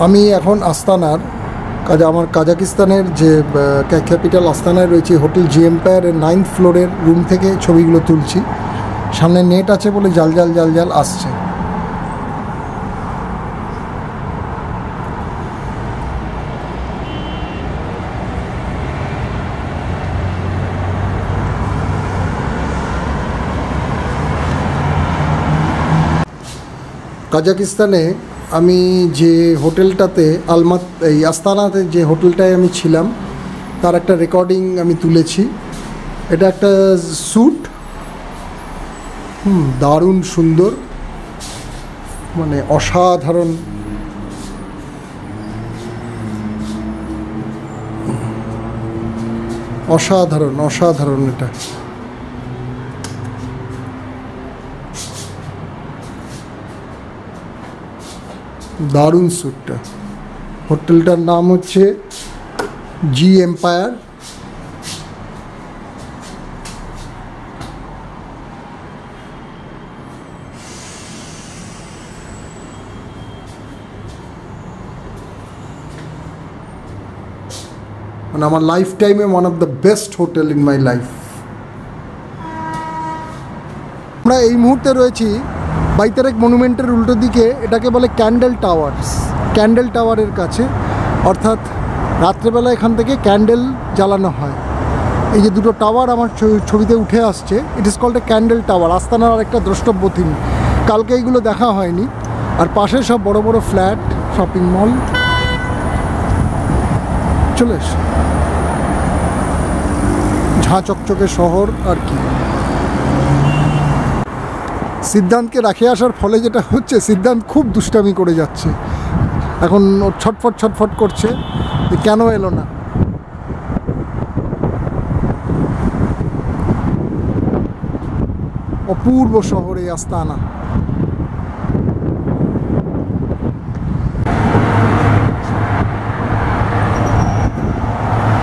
আমি এখন আস্তানার আমার কাজাকিস্তানের যে ক্যাপিটাল আস্তানায় রয়েছে হোটেল জি এম্পায়ারের 9th ফ্লোরের রুম থেকে ছবিগুলো তুলছি। সামনে নেট আছে বলে জাল জাল জাল জাল আসছে। কাজাকিস্তানে আমি যে হোটেলটাতে এই আস্তানাতে যে হোটেলটায় আমি ছিলাম তার একটা রেকর্ডিং আমি তুলেছি। এটা একটা স্যুট, দারুণ সুন্দর, মানে অসাধারণ। অসাধারণ অসাধারণ, এটা দারুণ স্যুটটা। হোটেলটার নাম হচ্ছে জি এম্পায়ার। মানে আমার লাইফ টাইমে one of the best hotel in my life. আমরা এই মুহূর্তে রয়েছি বাইতারেক মনুমেন্টের উল্টো দিকে, এটাকে বলে ক্যান্ডেল টাওয়ার্স। ক্যান্ডেল টাওয়ারের কাছে, অর্থাৎ রাত্রেবেলা এখান থেকে ক্যান্ডেল জ্বালানো হয়। এই যে দুটো টাওয়ার আমার ছবিতে উঠে আসছে, it is called a candle tower. আস্তানার আরেকটা দ্রষ্টব্য থিম। কালকে এইগুলো দেখা হয়নি। আর পাশে সব বড় বড় ফ্ল্যাট, শপিং মল। চলে এসো, ঝাঁ চকচকে শহর আর কি। সিদ্ধান্তকে রাখে আসার ফলে যেটা হচ্ছে, সিদ্ধান্ত খুব দুষ্টামি করে যাচ্ছে এখন। ওর ছটফট ছটফট করছে যে কেন এলো না। অপূর্ব শহরে আস্তানা।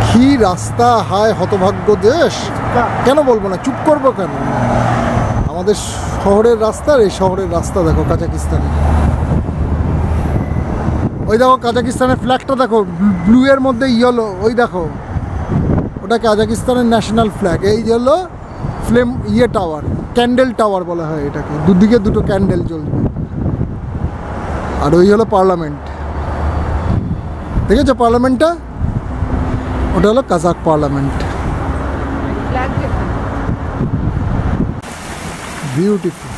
কি রাস্তা, হায় হতভাগ্য দেশ। কেন বলবো না, চুপ করবো কেন? আমাদের শহরের রাস্তা, এই শহরের রাস্তা দেখো কাজাকিস্তানে। ওই দেখো কাজাকিস্তানের ফ্ল্যাগটা দেখো, ব্লু এর মধ্যে ইয়েলো। ওই দেখো, ওটা কাজাকিস্তানের ন্যাশনাল ফ্ল্যাগ। এই হলো ফ্লেম টাওয়ার, ক্যান্ডেল টাওয়ার বলা হয় এটাকে। দুদিকে দুটো ক্যান্ডেল জ্বলবে। আর ওই হলো পার্লামেন্ট, দেখেছো পার্লামেন্টটা? ওটা হলো কাজাক পার্লামেন্ট। বিউটিফুল।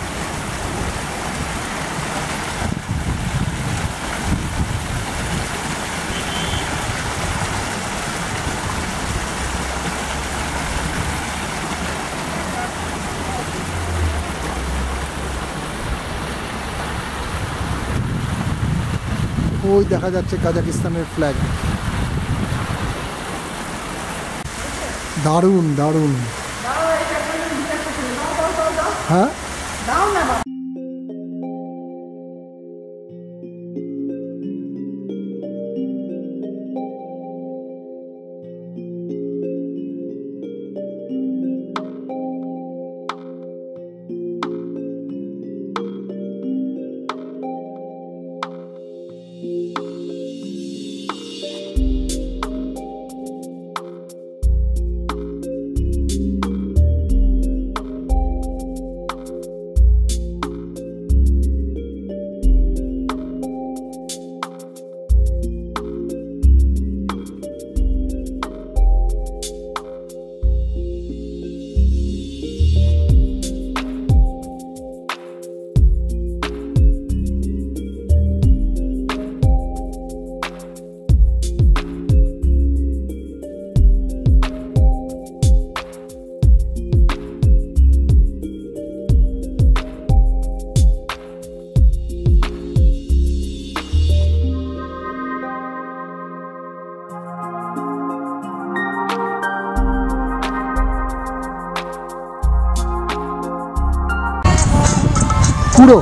ওই দেখা যাচ্ছে কাজাকিস্তানের ফ্ল্যাগ। দারুণ দারুণ। হ্যাঁ, পুরো